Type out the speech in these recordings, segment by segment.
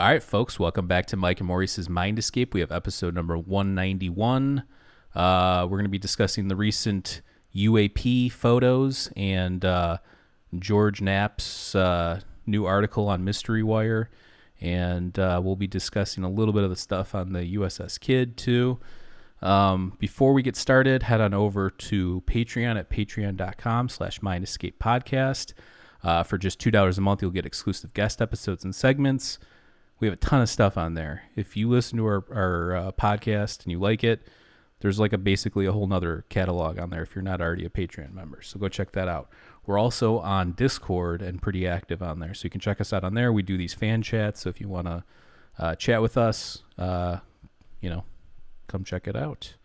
All right, folks, welcome back to Mike and Maurice's Mind Escape. We have episode number 191. We're going to be discussing the recent UAP photos and George Knapp's new article on Mystery Wire. And we'll be discussing a little bit of the stuff on the USS Kidd, too. Before we get started, head on over to Patreon at patreon.com/mindescapepodcast. For just $2 a month, you'll get exclusive guest episodes and segments. We have a ton of stuff on there. If you listen to our podcast and you like it, there's like basically a whole nother catalog on there if you're not already a Patreon member. So go check that out. We're also on Discord and pretty active on there. So you can check us out on there. We do these fan chats. So if you want to chat with us, come check it out.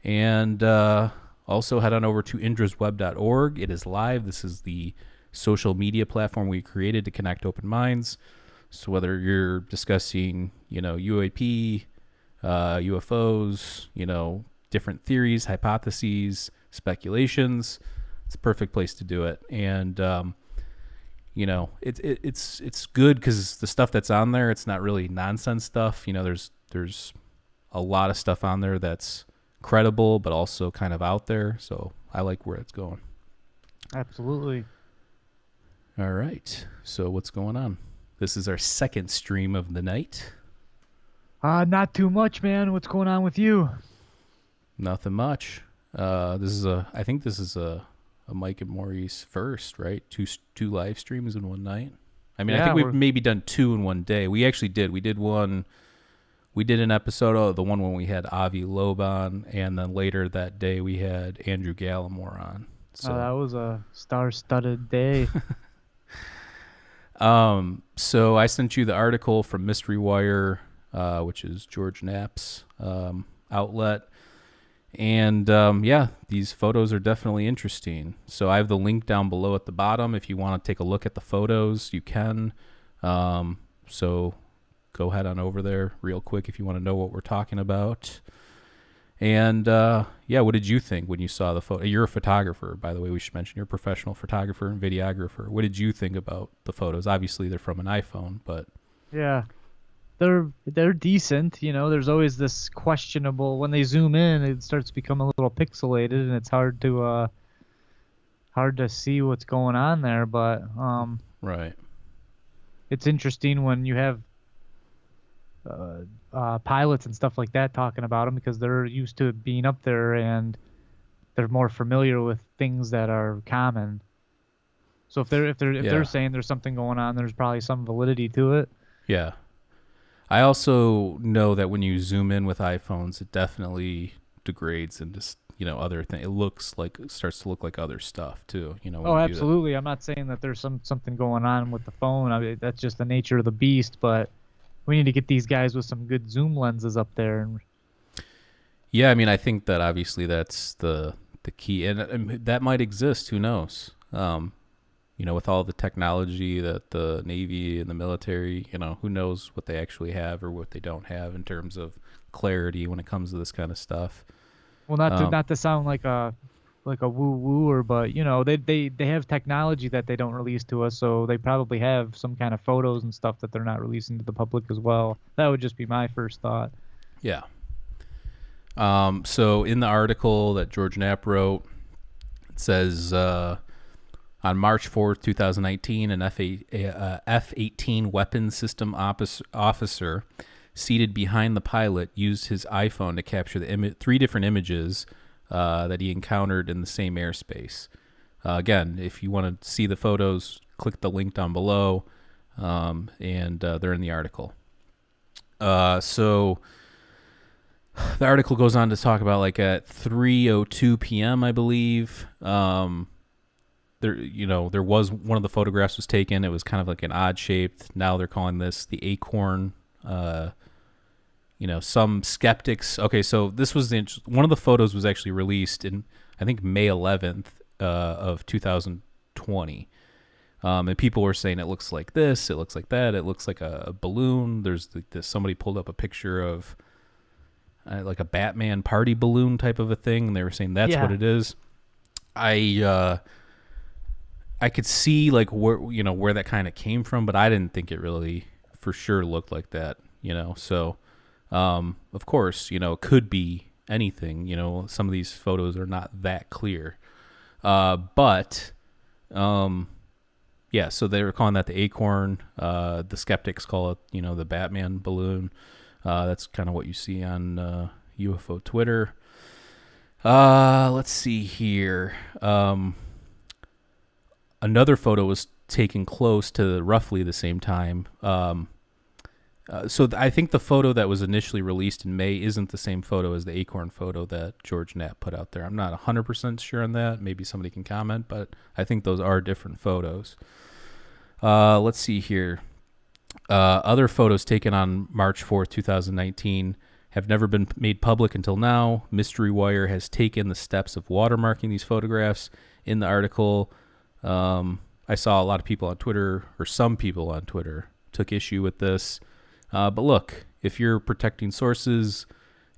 And also head on over to indrasweb.org. It is live. This is the social media platform we created to connect open minds. So whether you're discussing, UAP, UFOs, different theories, hypotheses, speculations, it's a perfect place to do it. And, it's good because the stuff that's on there, it's not really nonsense stuff. There's a lot of stuff on there that's credible, but also kind of out there. So I like where it's going. Absolutely. All right. So what's going on? This is our second stream of the night. Not too much, man. What's going on with you? Nothing much. I think this is a Mike and Maurice first, right? Two live streams in one night. I mean, I think we've maybe done two in one day. We actually did. We did an episode of the one when we had Avi Loeb on, and then later that day we had Andrew Gallimore on. So that was a star-studded day. So I sent you the article from Mystery Wire, which is George Knapp's outlet. And these photos are definitely interesting. So I have the link down below at the bottom. If you want to take a look at the photos, you can. So go ahead on over there real quick if you want to know what we're talking about. And what did you think when you saw the photo? You're a photographer, by the way. We should mention you're a professional photographer and videographer. What did you think about the photos? Obviously, they're from an iPhone, but yeah, they're decent. There's always this questionable when they zoom in, it starts to become a little pixelated, and it's hard to see what's going on there. But right, it's interesting when you have pilots and stuff like that talking about them because they're used to being up there and they're more familiar with things that are common. So if they're saying there's something going on, there's probably some validity to it. Yeah. I also know that when you zoom in with iPhones, it definitely degrades into other things. It starts to look like other stuff too. Oh, absolutely. I'm not saying that there's something going on with the phone. I mean, that's just the nature of the beast, but we need to get these guys with some good zoom lenses up there. Yeah, I mean, I think that obviously that's the key, and that might exist. Who knows? With all the technology that the Navy and the military, who knows what they actually have or what they don't have in terms of clarity when it comes to this kind of stuff. Well, not to sound like a woo-wooer, but they have technology that they don't release to us, so they probably have some kind of photos and stuff that they're not releasing to the public as well. That would just be my first thought. Yeah. So in the article that George Knapp wrote, it says on March 4th, 2019, an F-18 weapons system officer seated behind the pilot used his iPhone to capture the three different images that he encountered in the same airspace. Again, if you want to see the photos, click the link down below, and they're in the article. So the article goes on to talk about at 3:02 p.m., I believe. There was one of the photographs was taken. It was kind of like an odd shaped. Now they're calling this the acorn. Some skeptics. Okay, so this was one of the photos was actually released in, I think, May 11th of 2020. And people were saying it looks like this, it looks like that, it looks like a balloon. There's somebody pulled up a picture of like a Batman party balloon type of a thing, and they were saying that's what it is. I could see where that kind of came from, but I didn't think it really for sure looked like that, So, of course, it could be anything. Some of these photos are not that clear. But, yeah, so they were calling that the acorn. The skeptics call it, the Batman balloon. That's kind of what you see on UFO Twitter. Let's see here. Another photo was taken close to roughly the same time. I think the photo that was initially released in May isn't the same photo as the acorn photo that George Knapp put out there. I'm not 100% sure on that. Maybe somebody can comment, but I think those are different photos. Let's see here. Other photos taken on March 4th, 2019 have never been made public until now. Mystery Wire has taken the steps of watermarking these photographs. In the article, I saw a lot of people on Twitter, or some people on Twitter, took issue with this. But look, if you're protecting sources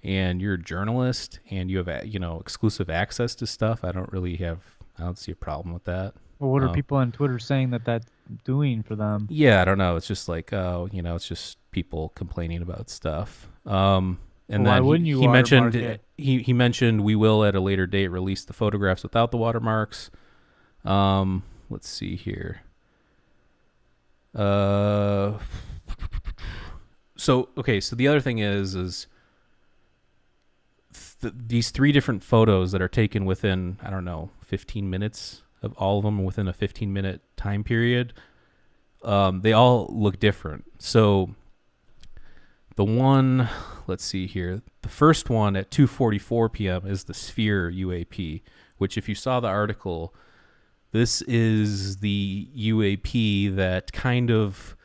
and you're a journalist and you have, exclusive access to stuff, I don't see a problem with that. Well, what are people on Twitter saying that that's doing for them? Yeah, I don't know. It's just like, it's just people complaining about stuff. And why then wouldn't you he watermark mentioned it? He mentioned we will at a later date release the photographs without the watermarks. Let's see here. So the other thing is these three different photos that are taken within, 15 minutes of all of them within a 15-minute time period. They all look different. So the one, let's see here. The first one at 2:44 p.m. is the Sphere UAP, which if you saw the article, this is the UAP that kind of,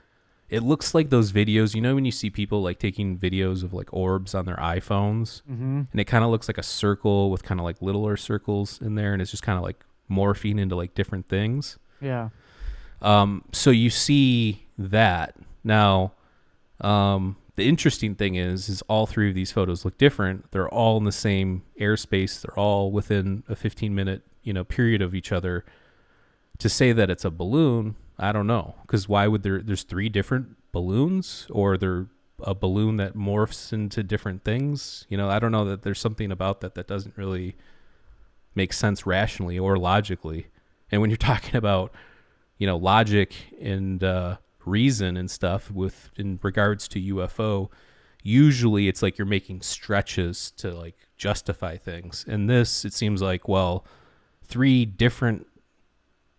it looks like those videos, when you see people like taking videos of like orbs on their iPhones, and it kind of looks like a circle with kind of like littler circles in there, and it's just kind of like morphing into like different things. Yeah. So you see that. Now, the interesting thing is all three of these photos look different. They're all in the same airspace. They're all within a 15-minute, period of each other. To say that it's a balloon, I don't know, because why would there's three different balloons, or there a balloon that morphs into different things? I don't know, that there's something about that doesn't really make sense rationally or logically. And when you're talking about, logic and reason and stuff in regards to UFO, usually it's like you're making stretches to like justify things. And this, it seems like, well, three different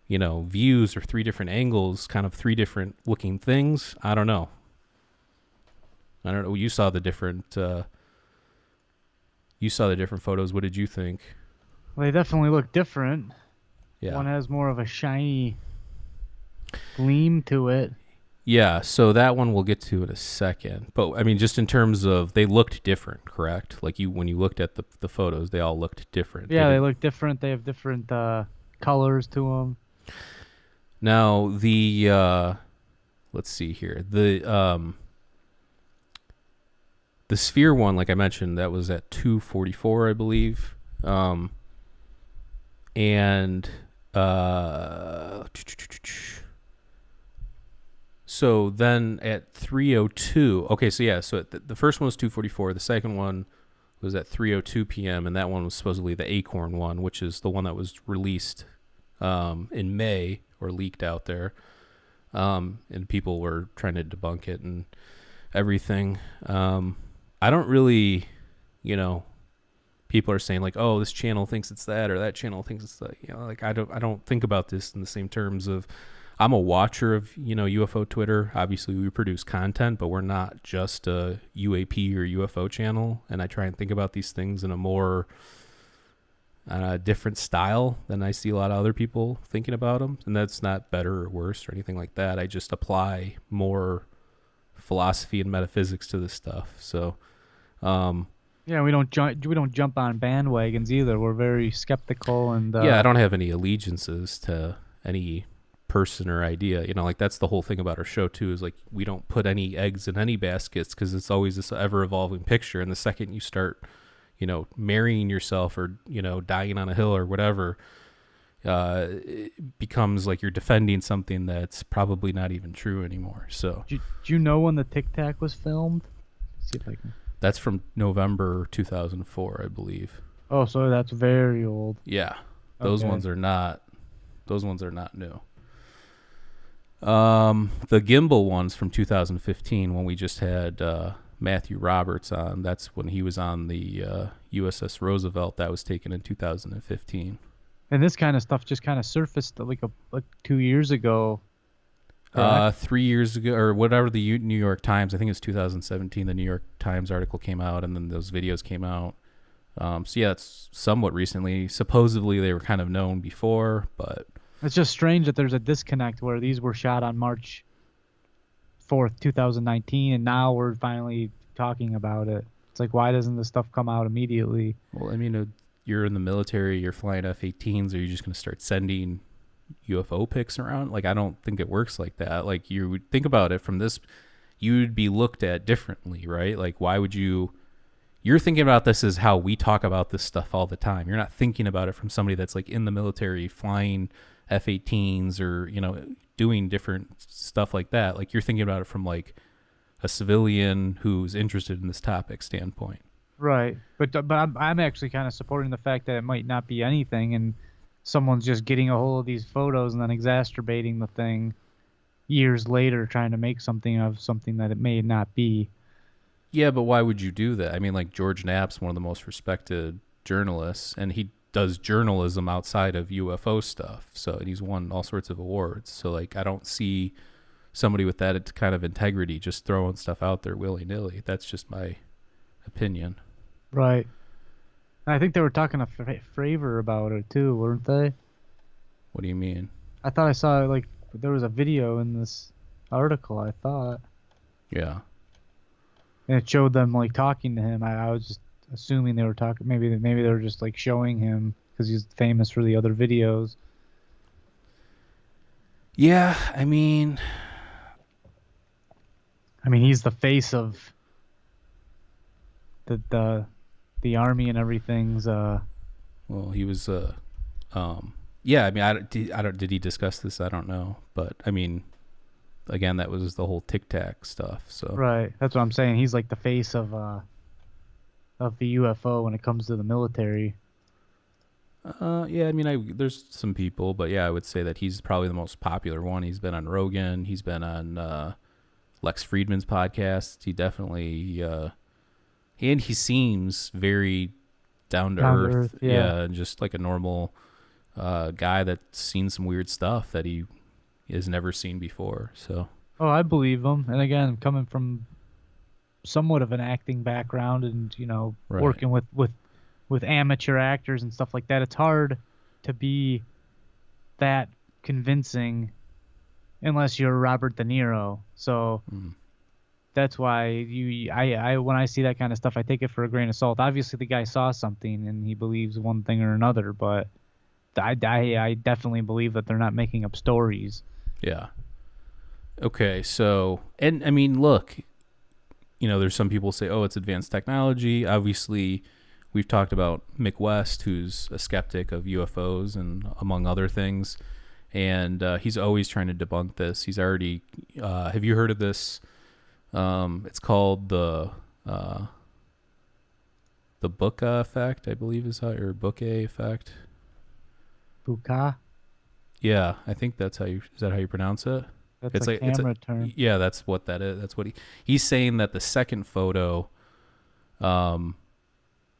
views or three different angles, kind of three different looking things. I don't know. You saw the different photos. What did you think? Well, they definitely look different. Yeah. One has more of a shiny gleam to it. Yeah, so that one we'll get to in a second. But I mean, just in terms of, they looked different, correct? Like when you looked at the photos, they all looked different. Yeah, they look different. They have different colors to them. Now let's see here. The Sphere one, like I mentioned, that was at 2:44, I believe. So then at 3:02, okay, so yeah, so the first one was 2:44. The second one was at 3:02 p.m., and that one was supposedly the Acorn one, which is the one that was released in May, or leaked out there, and people were trying to debunk it and everything. I don't really, people are saying like, oh, this channel thinks it's that, or that channel thinks it's that. Like I don't think about this in the same terms of, I'm a watcher of, UFO Twitter. Obviously, we produce content, but we're not just a UAP or UFO channel. And I try and think about these things in a more different style than I see a lot of other people thinking about them. And that's not better or worse or anything like that. I just apply more philosophy and metaphysics to this stuff. So, yeah, we don't jump on bandwagons either. We're very skeptical and yeah, I don't have any allegiances to any person or idea. Like that's the whole thing about our show too, is like we don't put any eggs in any baskets, because it's always this ever evolving picture. And the second you start, marrying yourself or, dying on a hill or whatever, it becomes like you're defending something that's probably not even true anymore. So Do you know when the Tic Tac was filmed? Let's see if I can. that's from November 2004, I believe. Oh, so that's very old. Yeah, those Okay. ones are not. Those ones are not new. The gimbal ones from 2015, when we just had Matthew Roberts on. That's when he was on the USS Roosevelt. That was taken in 2015. And this kind of stuff just kind of surfaced like 2 years ago. 3 years ago, or whatever, the New York Times, I think it's 2017, the New York Times article came out, and then those videos came out. So yeah, it's somewhat recently. Supposedly they were kind of known before, but It's just strange that there's a disconnect where these were shot on March 4th, 2019, and now we're finally talking about it. It's like, why doesn't this stuff come out immediately? well, I mean, you're in the military, you're flying F-18s, are you just going to start sending UFO pics around? Like, I don't think it works like that. Like, you would think about it from this, you'd be looked at differently, right? Like, why would you're thinking about this as how we talk about this stuff all the time. You're not thinking about it from somebody that's like in the military flying F-18s or, doing different stuff like that. Like, you're thinking about it from like a civilian who's interested in this topic standpoint. Right, but I'm actually kind of supporting the fact that it might not be anything, and someone's just getting a hold of these photos and then exacerbating the thing years later, trying to make something of something that it may not be. Yeah, but why would you do that? I mean, like, George Knapp's one of the most respected journalists, and he does journalism outside of UFO stuff. So, and he's won all sorts of awards. So, like, I don't see somebody with that kind of integrity just throwing stuff out there willy-nilly. That's just my opinion. Right. I think they were talking to Fravor about it too, weren't they? What do you mean? I thought I saw like there was a video in this article. I thought, Yeah. and it showed them like talking to him. I was just assuming they were talking. Maybe they were just like showing him because he's famous for the other videos. Yeah, I mean, he's the face of the army and everything's. well, he was yeah, I mean, did he discuss this? I don't know, but I mean, again, that was the whole Tic Tac stuff. So Right, that's what I'm saying. He's like the face of the UFO when it comes to the military. yeah, I mean, there's some people, but yeah, I would say that he's probably the most popular one. He's been on Rogan. He's been on Lex Friedman's podcast. He definitely, and he seems very down to earth. Yeah. And just like a normal guy that's seen some weird stuff that he has never seen before. So. Oh, I believe him. And again, coming from somewhat of an acting background and, Right. working with amateur actors and stuff like that, it's hard to be that convincing unless you're Robert De Niro. So that's why I when I see that kind of stuff, I take it for a grain of salt. Obviously, the guy saw something and he believes one thing or another, but I definitely believe that they're not making up stories. Yeah. Okay, so, and I mean, look, there's some people say, oh, it's advanced technology. Obviously, we've talked about Mick West, who's a skeptic of UFOs and among other things, and he's always trying to debunk this. He's already, have you heard of this? It's called the Buka effect, I believe or Bouquet effect. Buka? Yeah, I think is that how you pronounce it? That's a camera term. Yeah, that's what that is. That's what he's saying, that the second photo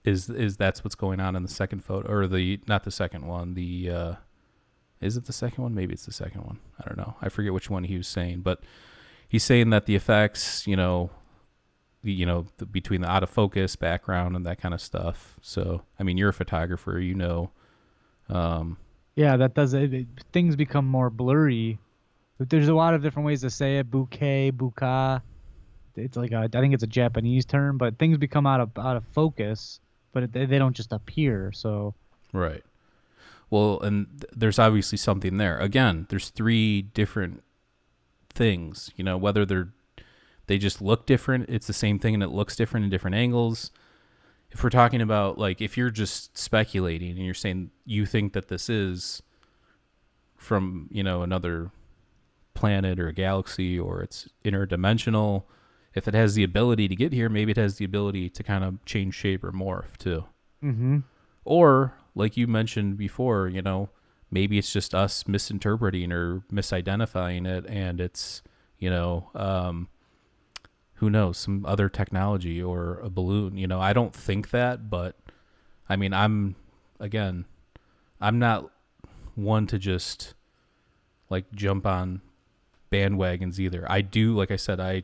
is that's what's going on in the second photo, or not the second one, is it the second one? Maybe it's the second one. I don't know. I forget which one he was saying, but he's saying that the effects, between the out of focus background and that kind of stuff. So, I mean, you're a photographer, Yeah, that does it. Things become more blurry. There's a lot of different ways to say it. Bouquet, Buka. It's like I think it's a Japanese term, but things become out of focus, but they don't just appear. So right. Well, and there's obviously something there. Again, there's three different things. Whether they just look different, it's the same thing, and it looks different in different angles. If we're talking about, like, if you're just speculating and you're saying you think that this is from, another planet or a galaxy, or it's interdimensional. If it has the ability to get here, maybe it has the ability to kind of change shape or morph too. Mm-hmm. Or like you mentioned before, maybe it's just us misinterpreting or misidentifying it, and it's, who knows, some other technology or a balloon. I don't think that, but I mean, I'm not one to just like jump on bandwagons either. I do, like I said, I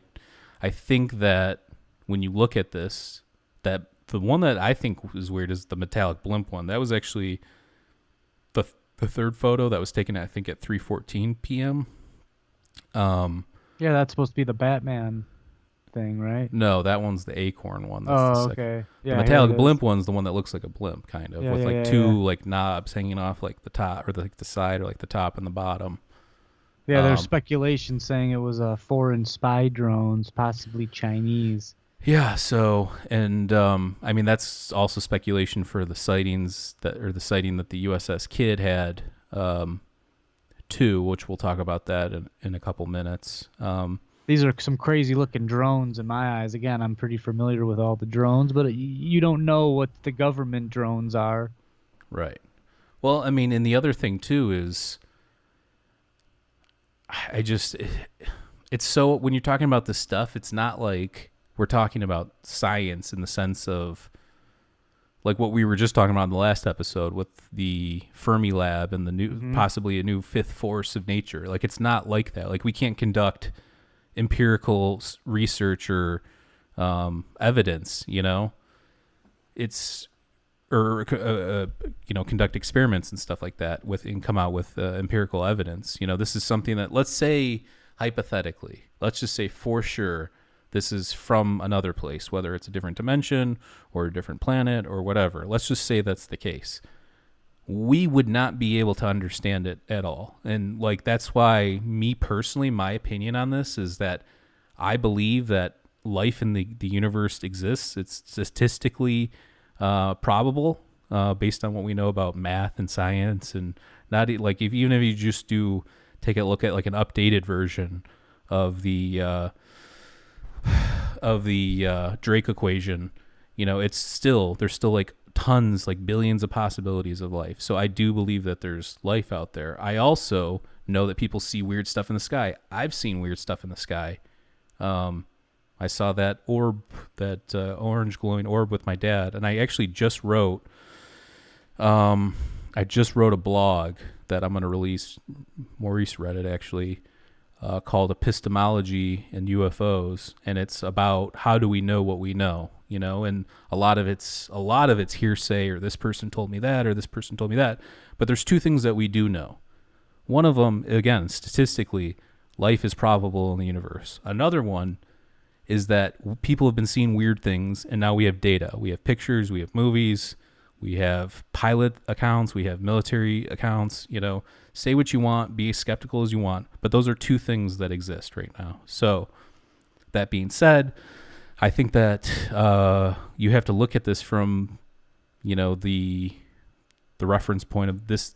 think that when you look at this, that the one that I think is weird is the metallic blimp one. That was actually the third photo that was taken, I think, at 3:14 p.m. Yeah, that's supposed to be the Batman thing, right? No, that one's the acorn one. That's the second. Okay. Yeah, the metallic blimp one's the one that looks like a blimp, kind of, with like two like knobs hanging off like the top or like the side or like the top and the bottom. Yeah, there's speculation saying it was foreign spy drones, possibly Chinese. Yeah, so, and I mean, that's also speculation for the sightings the sighting that the USS Kidd had too, which we'll talk about that in a couple minutes. These are some crazy looking drones in my eyes. Again, I'm pretty familiar with all the drones, but you don't know what the government drones are. Right. Well, I mean, and the other thing too is, it's so, when you're talking about this stuff, it's not like we're talking about science in the sense of like what we were just talking about in the last episode with the Fermi lab and the new, possibly a new fifth force of nature. Like, it's not like that. Like, we can't conduct empirical research or evidence, it's, or conduct experiments and stuff like that and come out with empirical evidence. This is something that, let's say hypothetically, let's just say for sure this is from another place, whether it's a different dimension or a different planet or whatever. Let's just say that's the case. We would not be able to understand it at all. And like, that's why me personally, my opinion on this is that I believe that life in the universe exists. It's statistically probable based on what we know about math and science, and not like even if you just take a look at like an updated version of the Drake equation, there's still like tons, like billions of possibilities of life. So I do believe that there's life out there. I also know that people see weird stuff in the sky. I've seen weird stuff in the sky. I saw that orb, that orange glowing orb with my dad, and I actually just wrote a blog that I'm going to release. Maurice read it actually, called Epistemology and UFOs, and it's about how do we know what we know, and a lot of it's hearsay, or this person told me that, or this person told me that. But there's two things that we do know. One of them, again, statistically, life is probable in the universe. Another one is that people have been seeing weird things, and now we have data. We have pictures, we have movies, we have pilot accounts, we have military accounts. Say what you want, be as skeptical as you want, but those are two things that exist right now. So that being said, I think that you have to look at this from, the reference point of this.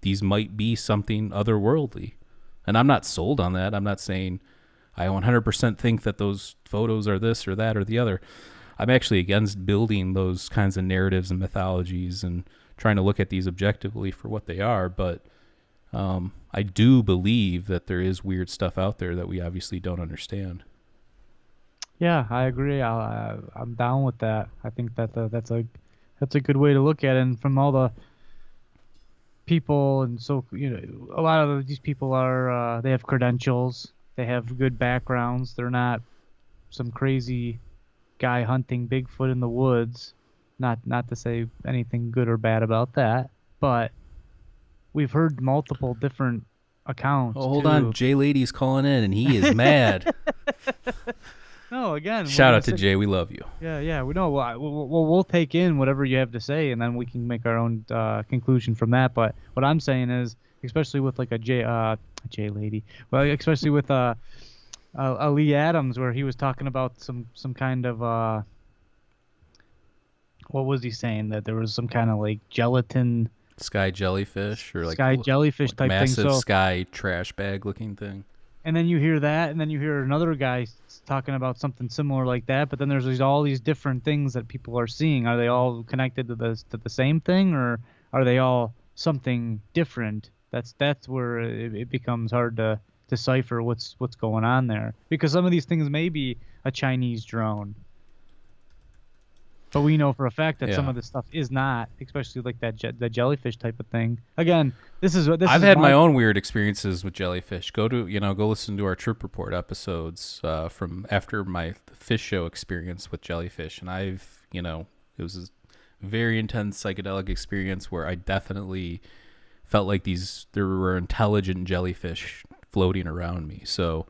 These might be something otherworldly, and I'm not sold on that. I'm not saying I 100% think that those photos are this or that or the other. I'm actually against building those kinds of narratives and mythologies and trying to look at these objectively for what they are. But I do believe that there is weird stuff out there that we obviously don't understand. Yeah, I agree. I'm down with that. I think that that's a good way to look at it. And from all the people, and so a lot of these people are they have credentials, they have good backgrounds. They're not some crazy guy hunting Bigfoot in the woods. Not to say anything good or bad about that, but we've heard multiple different accounts. Oh, hold on, Jay Lady's calling in, and he is mad. No, again. Shout out to Jay. We love you. Yeah. We know. We'll take in whatever you have to say, and then we can make our own conclusion from that. But what I'm saying is, especially with like a Jay Lady, well, especially with Lee Adams, where he was talking about some kind of what was he saying, that there was some kind of like gelatin Sky jellyfish or like sky jellyfish like type thing. massive So, sky trash bag looking thing. and then you hear that, and then you hear another guy talking about something similar like that. But then there's all these different things that people are seeing. Are they all connected to the same thing, or are they all something different? That's where it becomes hard to decipher what's going on there, because some of these things may be a Chinese drone. But we know for a fact that some of this stuff is not, especially like that jellyfish type of thing. Again, I've had my own weird experiences with jellyfish. Go listen to our trip report episodes from after my fish show experience with jellyfish, and it was a very intense psychedelic experience where I definitely felt like there were intelligent jellyfish floating around me. So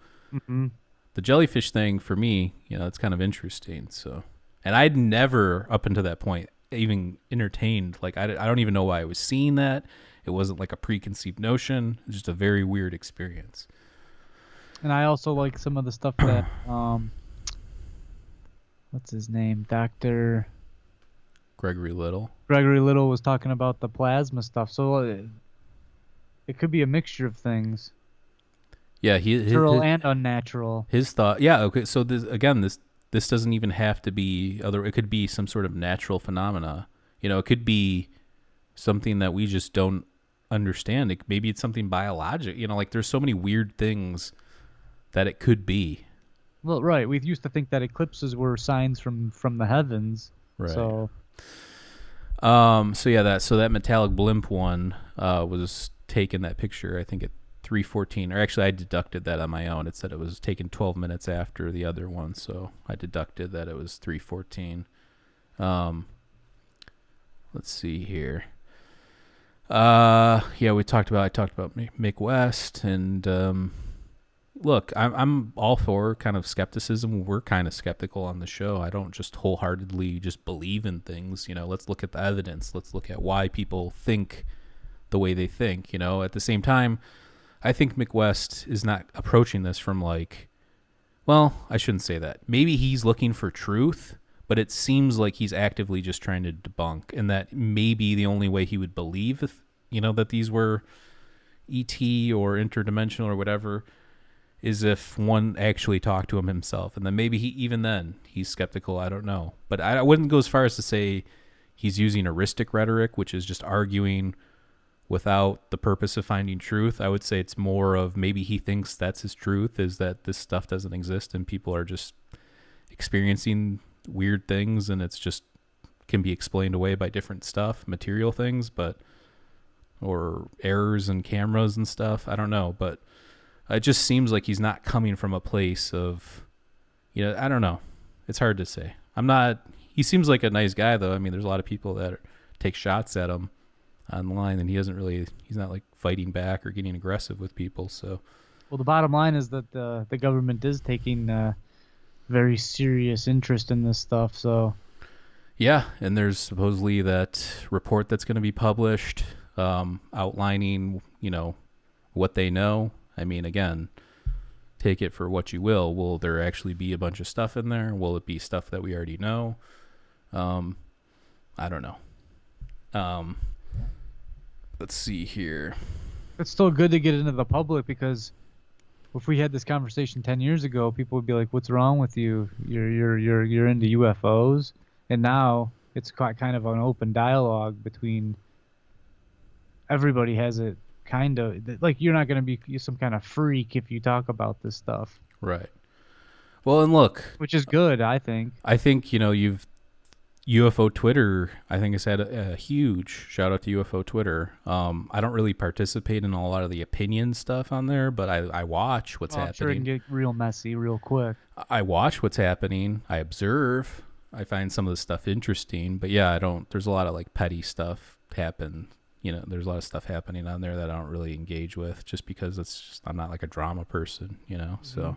the jellyfish thing for me, it's kind of interesting. So. And I'd never, up until that point, even entertained, like, I don't even know why I was seeing that. It wasn't like a preconceived notion. It was just a very weird experience. And I also like some of the stuff that, what's his name? Dr. Gregory Little. Gregory Little was talking about the plasma stuff. So it could be a mixture of things. Yeah, natural and unnatural. His thought, yeah, okay, so this doesn't even have to be it could be some sort of natural phenomena. It could be something that we just don't understand. Maybe it's something biologic. Like there's so many weird things that it could be. Well, right. We used to think that eclipses were signs from the heavens. Right. So that metallic blimp one was taken, that picture, I think at 3:14, or actually I deducted that on my own. It said it was taken 12 minutes after the other one, so I deducted that it was 3:14. Let's see here. I talked about Mick West, and look, I'm all for kind of skepticism. We're kind of skeptical on the show. I don't just wholeheartedly just believe in things. Let's look at the evidence. Let's look at why people think the way they think. At the same time, I think Mick West is not approaching this from I shouldn't say that. Maybe he's looking for truth, but it seems like he's actively just trying to debunk, and that maybe the only way he would believe if, that these were ET or interdimensional or whatever is if one actually talked to him himself. And then maybe he's skeptical. I don't know. But I wouldn't go as far as to say he's using heuristic rhetoric, which is just arguing without the purpose of finding truth. I would say it's more of maybe he thinks that's his truth, is that this stuff doesn't exist and people are just experiencing weird things, and it's just can be explained away by different stuff, material things, or errors in cameras and stuff. I don't know, but it just seems like he's not coming from a place of, I don't know. It's hard to say. He seems like a nice guy though. I mean, there's a lot of people that take shots at him online, and he's not like fighting back or getting aggressive with people. So, well, the bottom line is that the government is taking very serious interest in this stuff. So, yeah, and there's supposedly that report that's going to be published, outlining what they know. I mean, again, take it for what you will. Will there actually be a bunch of stuff in there? Will it be stuff that we already know? I don't know. Let's see here. It's still good to get into the public, because if we had this conversation 10 years ago, people would be like, "What's wrong with you? You're into UFOs." And now it's kind of an open dialogue between everybody. Has it kind of like you're not going to be some kind of freak if you talk about this stuff. Right. Well, and look, which is good, I think. I think you've UFO Twitter, I think, has had a huge shout out to UFO Twitter. I don't really participate in a lot of the opinion stuff on there, but I watch what's happening. I'm sure it can get real messy real quick. I watch what's happening. I observe. I find some of the stuff interesting, but yeah, there's a lot of like petty stuff happen. There's a lot of stuff happening on there that I don't really engage with, just because I'm not like a drama person, so.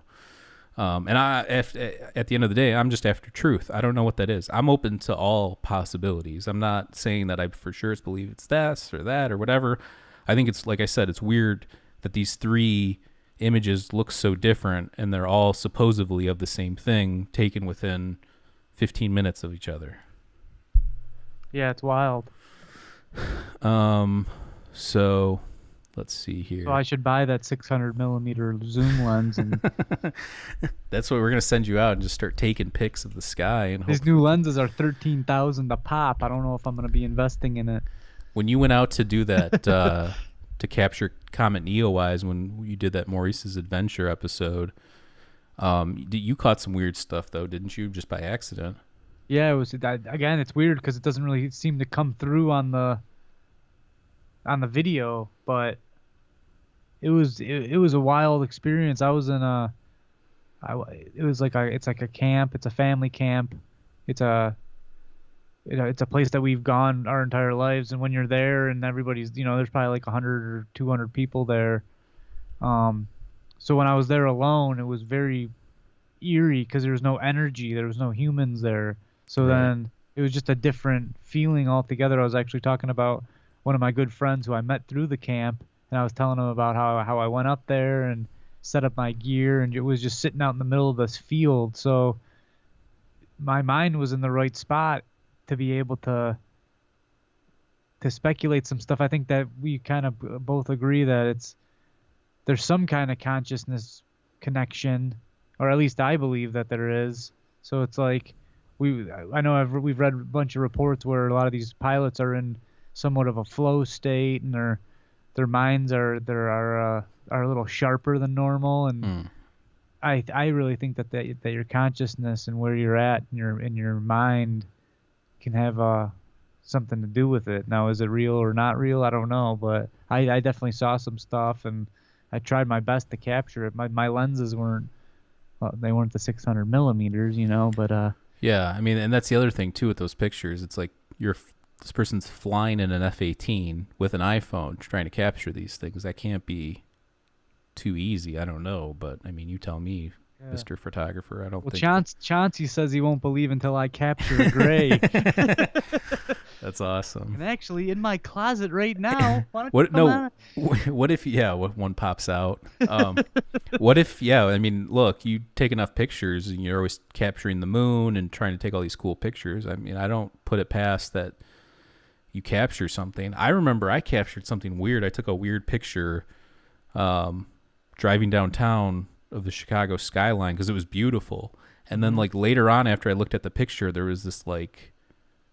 And at the end of the day, I'm just after truth. I don't know what that is. I'm open to all possibilities. I'm not saying that I for sure believe it's this or that or whatever. I think it's, like I said, it's weird that these three images look so different and they're all supposedly of the same thing, taken within 15 minutes of each other. Yeah, it's wild. So let's see here. So I should buy that 600 millimeter zoom lens, and that's what we're gonna send you out and just start taking pics of the sky. And these new lenses are 13,000 a pop. I don't know if I'm gonna be investing in it. When you went out to do that to capture Comet Neowise, when you did that Maurice's Adventure episode, you caught some weird stuff though, didn't you? Just by accident. Yeah, it was. Again, it's weird because it doesn't really seem to come through on the video, but it was a wild experience. I was in it's like a camp. It's a family camp. It's a place that we've gone our entire lives, and when you're there and everybody's, there's probably like 100 or 200 people there. So when I was there alone, it was very eerie because there was no energy, there was no humans there. So then it was just a different feeling altogether. I was actually talking about one of my good friends who I met through the camp, and I was telling him about how I went up there and set up my gear, and it was just sitting out in the middle of this field. So my mind was in the right spot to be able to speculate some stuff. I think that we kind of both agree that there's some kind of consciousness connection, or at least I believe that there is. So it's like I know we've read a bunch of reports where a lot of these pilots are in somewhat of a flow state, and their minds are a little sharper than normal, and I really think that your consciousness and where you're at in your mind can have something to do with it. Now, is it real or not real? I don't know, but I definitely saw some stuff, and I tried my best to capture it. My lenses weren't the 600 millimeters, but yeah, I mean, and that's the other thing too with those pictures. It's like this person's flying in an F-18 with an iPhone trying to capture these things. That can't be too easy. I don't know, but I mean, you tell me, Mr. Photographer. I don't think. Well, Chauncey says he won't believe until I capture a gray. That's awesome. And actually, in my closet right now. What if one pops out? What if I mean, look, you take enough pictures and you're always capturing the moon and trying to take all these cool pictures. I mean, I don't put it past that you capture something. I remember I captured something weird. I took a weird picture driving downtown of the Chicago skyline because it was beautiful. And then like later on, after I looked at the picture, there was this like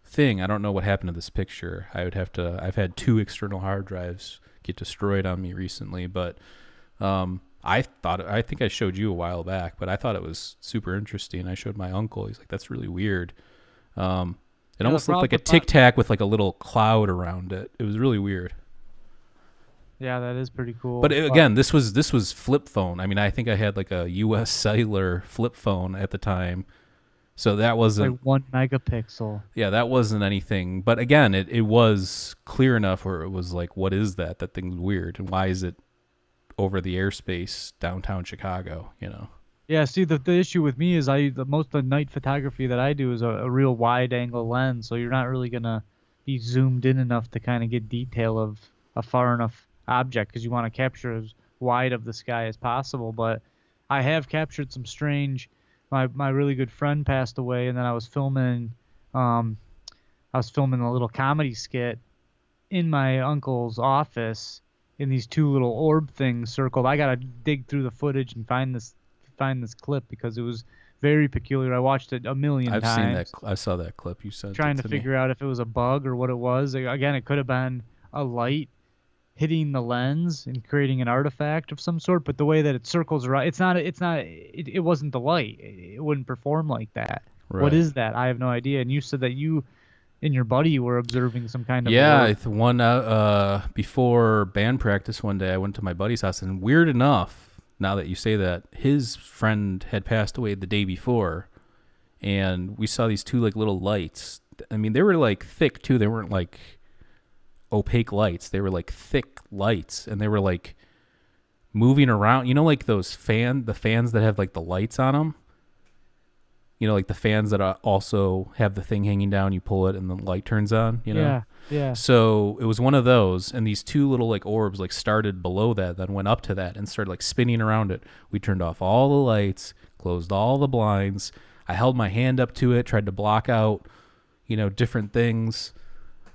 thing. I don't know what happened to this picture. I've had 2 external hard drives get destroyed on me recently, but I think I showed you a while back, but I thought it was super interesting. I showed my uncle. He's like, that's really weird. It almost looked like a Tic Tac with like a little cloud around it. It was really weird. Yeah, that is pretty cool. But again, this was flip phone. I mean, I think I had like a US Cellular flip phone at the time. So that wasn't like 1 megapixel. Yeah, that wasn't anything. But again, it was clear enough where it was like, what is that? That thing's weird. And why is it over the airspace downtown Chicago, Yeah, see, the issue with me is most of the night photography that I do is a real wide angle lens. So you're not really going to be zoomed in enough to kind of get detail of a far enough object because you want to capture as wide of the sky as possible. But I have captured some strange. My really good friend passed away, and then I was filming a little comedy skit in my uncle's office in these 2 little orb things circled. I gotta dig through the footage and find this clip because it was very peculiar. I watched it a million times. I've seen that. I saw that clip you sent. Trying to figure out if it was a bug or what it was. Again, it could have been a light hitting the lens and creating an artifact of some sort, but the way that it circles around, it wasn't the light. It wouldn't perform like that. Right. What is that? I have no idea. And you said that you and your buddy were observing some kind of before band practice one day, I went to my buddy's house, and weird enough, now that you say that, his friend had passed away the day before, and we saw these 2 like little lights. I mean, they were like thick too. They weren't like opaque lights. They were like thick lights, and they were like moving around, like those the fans that have like the lights on them, like the fans that also have the thing hanging down, you pull it and the light turns on, yeah. So it was one of those, and these 2 little like orbs like started below that, then went up to that and started like spinning around it. We turned off all the lights, closed all the blinds. I held my hand up to it, tried to block out different things.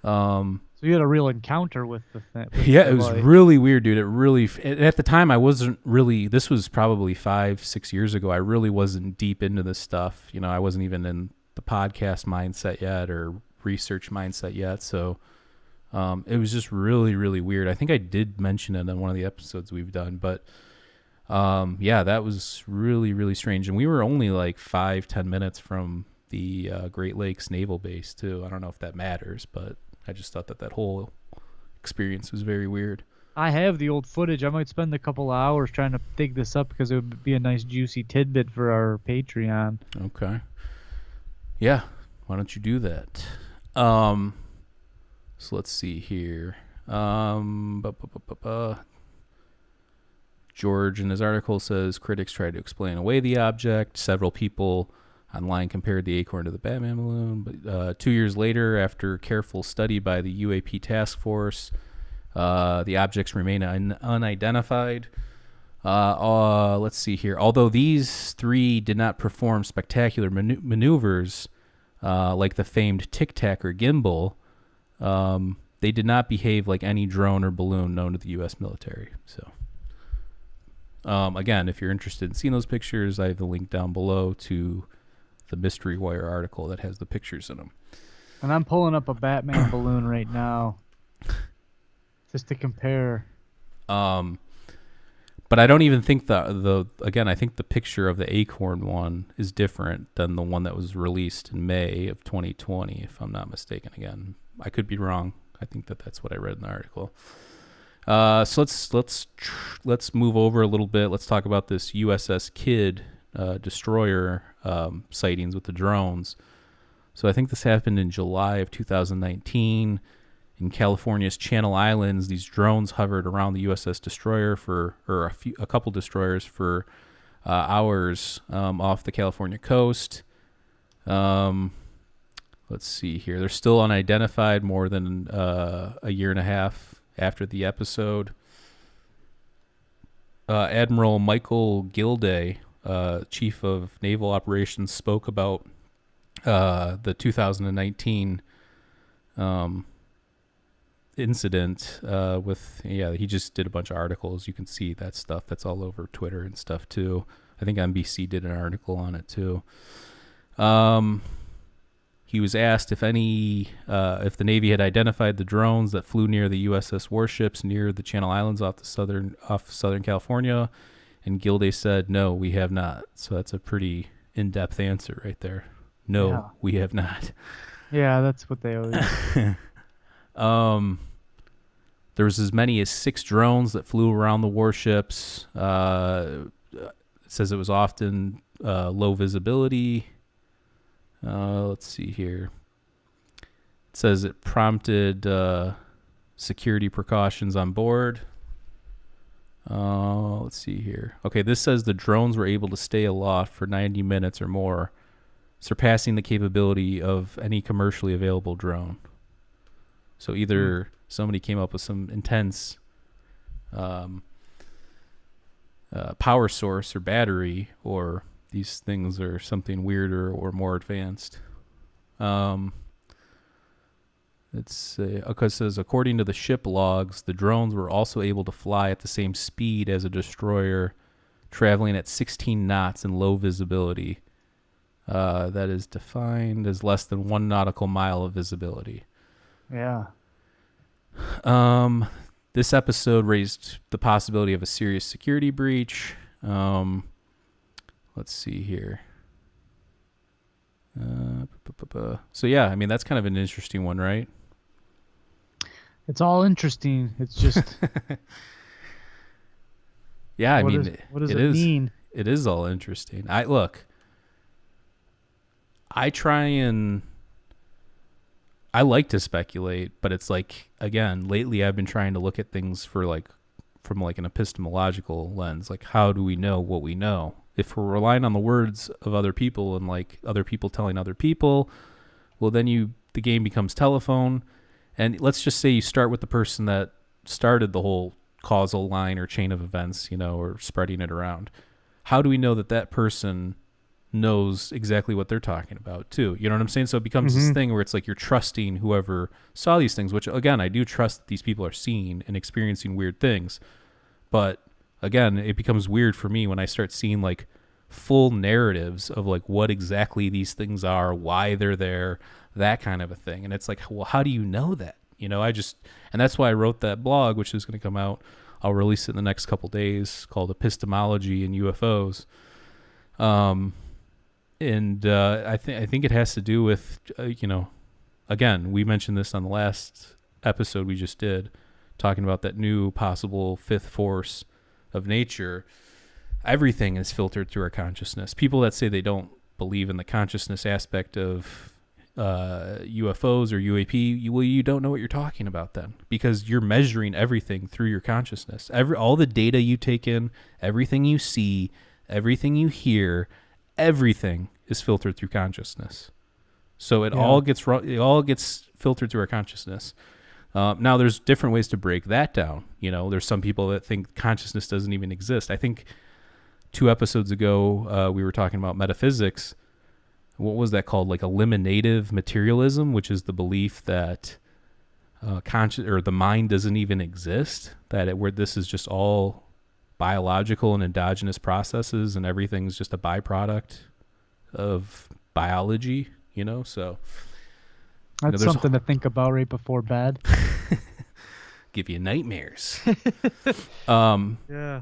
So So you had a real encounter with the thing. Yeah, it was really weird, dude. It really, at the time, I wasn't really, this was probably 5-6 years ago. I really wasn't deep into this stuff. You know, I wasn't even in the podcast mindset yet or research mindset yet. So it was just really, really weird. I think I did mention it in one of the episodes we've done, but yeah, that was really, really strange. And we were only like 5-10 minutes from the Great Lakes Naval Base too. I don't know if that matters, but I just thought that whole experience was very weird. I have the old footage. I might spend a couple of hours trying to dig this up because it would be a nice juicy tidbit for our Patreon. Okay. Yeah. Why don't you do that? So let's see here. George in his article says critics tried to explain away the object. Several people online compared the acorn to the Batman balloon, but 2 years later, after careful study by the UAP task force, the objects remain unidentified. Let's see here. Although these three did not perform spectacular maneuvers like the famed Tic Tac or gimbal, they did not behave like any drone or balloon known to the U.S. military. So, again, if you're interested in seeing those pictures, I have the link down below to the Mystery Wire article that has the pictures in them. And I'm pulling up a Batman balloon right now just to compare. But I don't even think again, I think the picture of the acorn one is different than the one that was released in May of 2020, if I'm not mistaken. Again, I could be wrong. I think that's what I read in the article. So let's move over a little bit. Let's talk about this USS Kidd destroyer sightings with the drones. So I think this happened in July of 2019 in California's Channel Islands. These drones hovered around the USS destroyer a couple destroyers for hours off the California coast. Let's see here. They're still unidentified more than a year and a half after the episode. Admiral Michael Gilday, Chief of Naval Operations, spoke about the 2019 incident he just did a bunch of articles. You can see that stuff. That's all over Twitter and stuff too. I think NBC did an article on it too. He was asked if the Navy had identified the drones that flew near the USS warships near the Channel Islands off Southern California, and Gilday said, "No, we have not." So that's a pretty in-depth answer right there. No, yeah. We have not. Yeah, that's what they always. There was as many as 6 drones that flew around the warships. It says it was often low visibility. Let's see here. It says it prompted security precautions on board. Let's see here. Okay, this says the drones were able to stay aloft for 90 minutes or more, surpassing the capability of any commercially available drone. So either somebody came up with some intense power source or battery, or these things are something weirder or more advanced. It says, according to the ship logs, the drones were also able to fly at the same speed as a destroyer, traveling at 16 knots in low visibility. That is defined as less than 1 nautical mile of visibility. Yeah. This episode raised the possibility of a serious security breach. Let's see here. So yeah, I mean, that's kind of an interesting one, right? It's all interesting. It's just. Yeah, I what mean, what does it mean? It is all interesting. I like to speculate, but it's like, again, lately I've been trying to look at things from an epistemological lens. Like, how do we know what we know? If we're relying on the words of other people and like other people telling other people, well, then the game becomes telephone. And let's just say you start with the person that started the whole causal line or chain of events, or spreading it around. How do we know that person knows exactly what they're talking about too. You know what I'm saying? So it becomes this thing where it's like you're trusting whoever saw these things, which again, I do trust that these people are seeing and experiencing weird things. But again, it becomes weird for me when I start seeing like full narratives of like what exactly these things are, why they're there, that kind of a thing. And it's like, well, how do you know that? You know, and that's why I wrote that blog, which is going to come out. I'll release it in the next couple days, called Epistemology and UFOs. I think it has to do with, again, we mentioned this on the last episode we just did, talking about that new possible fifth force of nature. Everything is filtered through our consciousness. People that say they don't believe in the consciousness aspect of UFOs or UAP, you don't know what you're talking about then, because you're measuring everything through your consciousness. All the data you take in, everything you see, everything you hear, everything is filtered through consciousness. So it all gets filtered through our consciousness. Now there's different ways to break that down. There's some people that think consciousness doesn't even exist. I think 2 episodes ago we were talking about metaphysics. What was that called? Like eliminative materialism, which is the belief that the mind doesn't even exist. Where this is just all biological and endogenous processes, and everything's just a byproduct of biology. So that's something to think about right before bed. Give you nightmares. Yeah.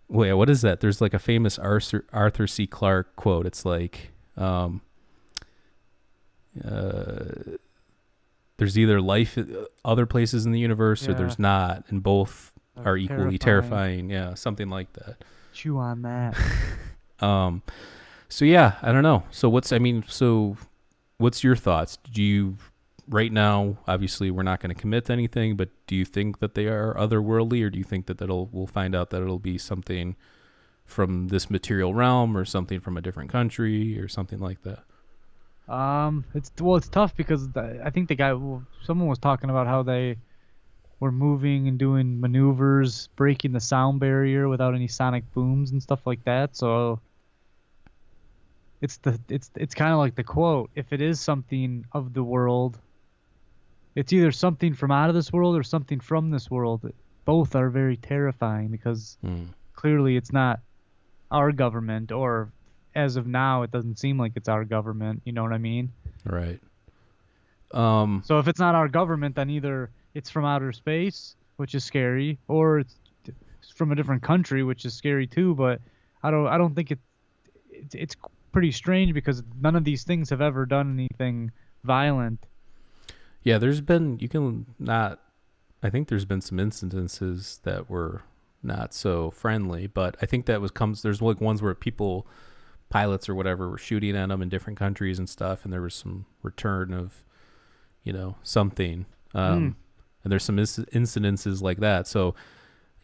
Wait, what is that? There's like a famous Arthur C. Clarke quote. It's like, there's either life other places in the universe or there's not, and both are equally terrifying. Yeah, something like that. Chew on that. So yeah, I don't know. So what's your thoughts? Do you, right now, obviously we're not going to commit to anything, but do you think that they are otherworldly, or do you think that we'll find out that it'll be something from this material realm, or something from a different country, or something like that? It's tough because I think someone was talking about how they were moving and doing maneuvers, breaking the sound barrier without any sonic booms and stuff like that. So it's kind of like the quote: if it is something of the world, it's either something from out of this world or something from this world. Both are very terrifying because clearly it's not our government, or as of now, it doesn't seem like it's our government. You know what I mean? Right. So if it's not our government, then either it's from outer space, which is scary, or it's from a different country, which is scary too. But I don't think it's pretty strange because none of these things have ever done anything violent. Yeah, I think there's been some incidences that were not so friendly, but I think that there's like ones where pilots or whatever were shooting at them in different countries and stuff, and there was some return of, something. And there's some incidences like that. So,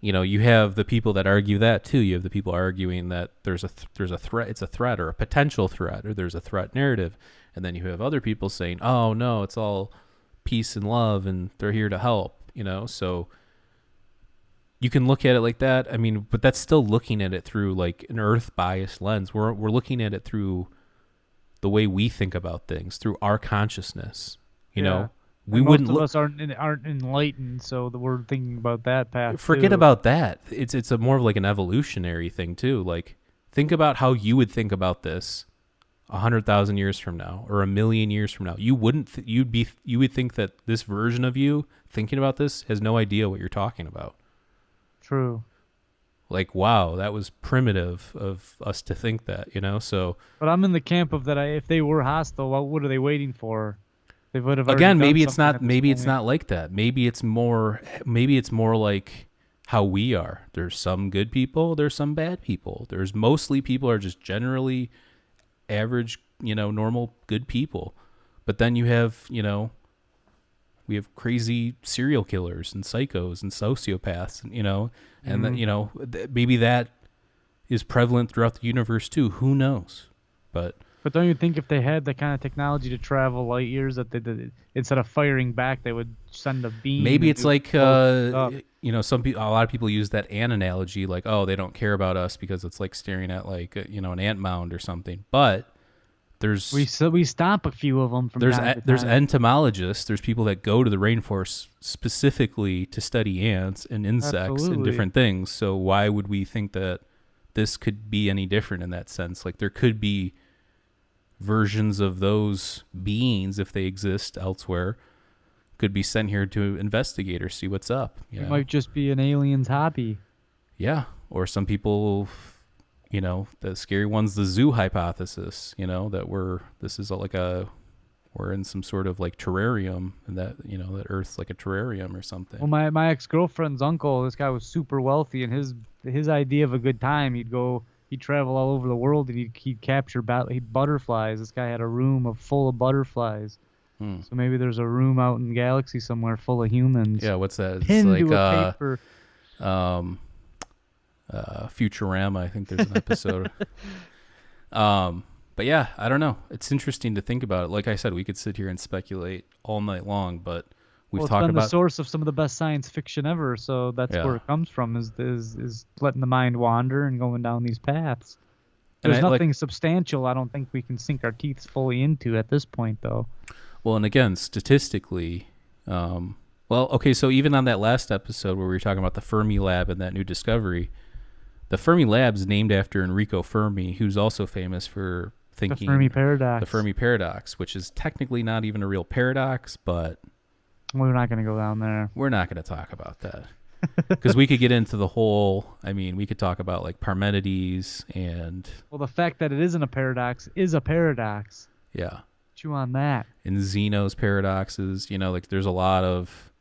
you have the people that argue that too. You have the people arguing that there's a threat, it's a threat or a potential threat, or there's a threat narrative. And then you have other people saying, oh no, it's all peace and love and they're here to help, so you can look at it like that. I mean, but that's still looking at it through like an earth biased lens. We're looking at it through the way we think about things, through our consciousness, we wouldn't most of us aren't enlightened, so we're thinking about that path. Forget about that. It's a more of like an evolutionary thing too. Like, think about how you would think about this 100,000 years from now, or 1,000,000 years from now. You would think that this version of you thinking about this has no idea what you're talking about. True. Like, wow, that was primitive of us to think that, so. But I'm in the camp of that. If they were hostile, what are they waiting for? They would have. Again, maybe it's not like that. Maybe it's more like how we are. There's some good people, there's some bad people. There's mostly people are just generally average, normal good people. But then you have, we have crazy serial killers and psychos and sociopaths, and then, maybe that is prevalent throughout the universe too. Who knows? But But don't you think if they had the kind of technology to travel light years, that instead of firing back, they would send a beam? Maybe it's like some people, a lot of people use that ant analogy, like, oh, they don't care about us because it's like staring at like an ant mound or something. But we stop a few of them from there's entomologists, there's people that go to the rainforest specifically to study ants and insects and different things. So why would we think that this could be any different in that sense? Like, there could be versions of those beings, if they exist elsewhere, could be sent here to investigate or see what's up. It might just be an alien's hobby. Yeah, or some people, the scary one's the zoo hypothesis. That we're in some sort of like terrarium, and that that Earth's like a terrarium or something. Well, my ex-girlfriend's uncle, this guy was super wealthy, and his idea of a good time, he'd travel all over the world, and he'd capture butterflies. This guy had a room full of butterflies. So maybe there's a room out in the galaxy somewhere full of humans. Yeah, what's that? It's pinned like to a paper. Futurama. I think there's an episode. But yeah, I don't know. It's interesting to think about it. Like I said, we could sit here and speculate all night long, but it's been the source of some of the best science fiction ever. So that's where it comes from, is letting the mind wander and going down these paths. There's nothing substantial I don't think we can sink our teeth fully into at this point, though. Well, and again, statistically, so even on that last episode where we were talking about the Fermi Lab and that new discovery, the Fermi Lab's named after Enrico Fermi, who's also famous for thinking the Fermi Paradox. The Fermi Paradox, which is technically not even a real paradox, but we're not going to go down there. We're not going to talk about that. Because we could get into the whole, we could talk about like Parmenides and... Well, the fact that it isn't a paradox is a paradox. Yeah. Chew on that. And Zenos paradoxes, there's a lot of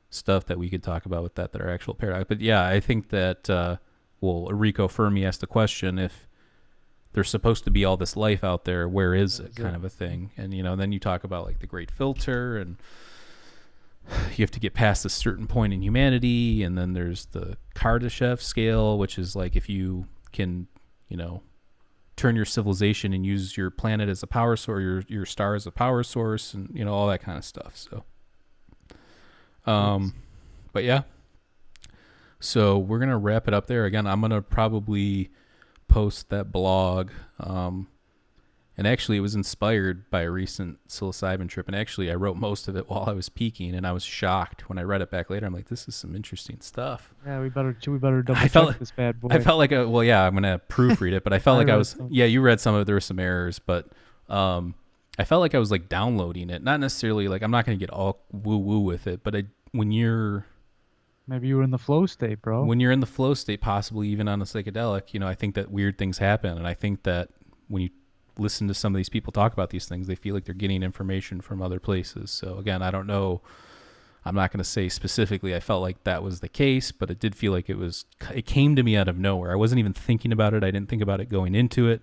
stuff that we could talk about with that are actual paradox. But yeah, I think that, Enrico Fermi asked the question, if there's supposed to be all this life out there, where is it, kind of a thing. And, then you talk about like the Great Filter, and you have to get past a certain point in humanity. And then there's the Kardashev scale, which is like if you can, turn your civilization and use your planet as a power source, your star as a power source, and all that kind of stuff. So but yeah, so we're gonna wrap it up there. Again, I'm gonna probably post that blog, and actually it was inspired by a recent psilocybin trip, and actually I wrote most of it while I was peaking, and I was shocked when I read it back later. I'm like, this is some interesting stuff. Yeah, we better double check this bad boy. I felt like I'm gonna proofread it, but I felt like I was you read some of it, there were some errors, but I felt like I was like downloading it, not necessarily like, I'm not gonna get all woo woo with it, but maybe you were in the flow state, bro. When you're in the flow state, possibly even on a psychedelic, I think that weird things happen, and I think that when you listen to some of these people talk about these things, they feel like they're getting information from other places. So again, I don't know, I'm not going to say specifically I felt like that was the case, but it did feel like it came to me out of nowhere. I wasn't even thinking about it. I didn't think about it going into it.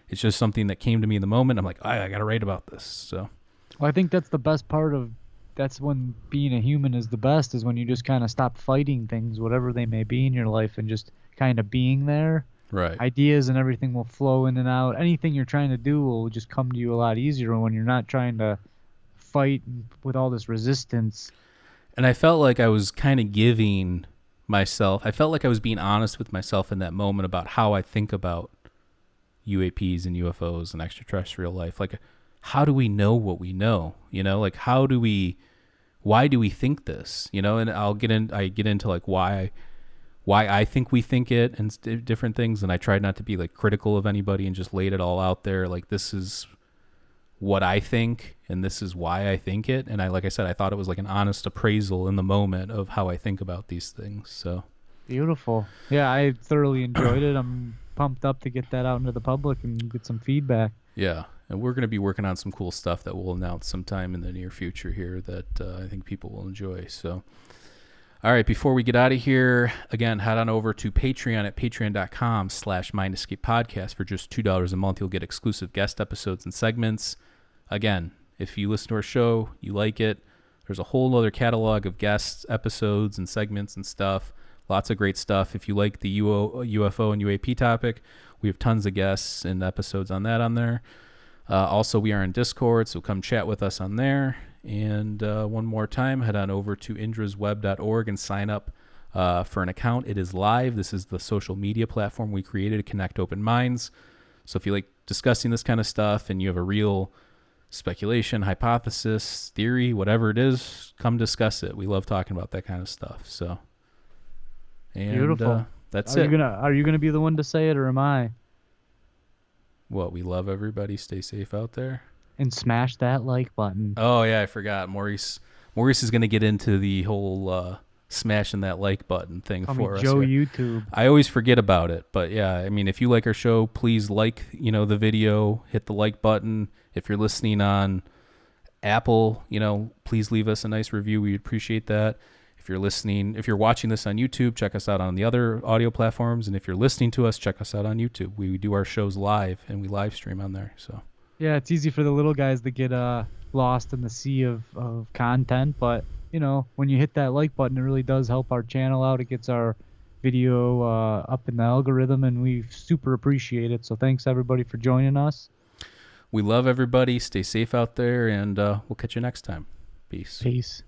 It's just something that came to me in the moment. I'm like, I got to write about this. So I think that's the best part that's when being a human is the best, is when you just kind of stop fighting things, whatever they may be in your life, and just kind of being there. Right. Ideas and everything will flow in and out. Anything you're trying to do will just come to you a lot easier when you're not trying to fight with all this resistance. And I felt like I was kind of giving myself, I felt like I was being honest with myself in that moment about how I think about UAPs and UFOs and extraterrestrial life. Like, how do we know what we know? Like, why do we think this? And I get into like why I think we think it and different things. And I tried not to be like critical of anybody and just laid it all out there. Like, this is what I think and this is why I think it. And like I said, I thought it was like an honest appraisal in the moment of how I think about these things. So beautiful. Yeah, I thoroughly enjoyed it. I'm pumped up to get that out into the public and get some feedback. Yeah. And we're going to be working on some cool stuff that we'll announce sometime in the near future here that I think people will enjoy. So, all right, before we get out of here, again, head on over to Patreon at patreon.com/MindEscapePodcast. For just $2 a month, you'll get exclusive guest episodes and segments. Again, if you listen to our show, you like it, there's a whole other catalog of guests, episodes, and segments and stuff. Lots of great stuff. If you like the UFO and UAP topic, we have tons of guests and episodes on that on there. Also, we are in Discord, so come chat with us on there. And one more time, head on over to indrasweb.org and sign up for an account. It is live. This is the social media platform we created to connect open minds. So if you like discussing this kind of stuff and you have a real speculation, hypothesis, theory, whatever it is, come discuss it. We love talking about that kind of stuff. So, and beautiful. That's are it. Are you gonna be the one to say it, or am I? What, we love everybody. Stay safe out there. And smash that like button. Oh yeah, I forgot. Maurice is gonna get into the whole smashing that like button thing for us. Joe here. YouTube. I always forget about it, but yeah, I mean, if you like our show, please like, the video, hit the like button. If you're listening on Apple, please leave us a nice review. We'd appreciate that. If you're watching this on YouTube, check us out on the other audio platforms. And if you're listening to us, check us out on YouTube. We do our shows live and we live stream on there. So yeah, it's easy for the little guys to get lost in the sea of content, but when you hit that like button, it really does help our channel out. It gets our video up in the algorithm, and we super appreciate it. So thanks everybody for joining us. We love everybody. Stay safe out there, and we'll catch you next time. Peace. Peace.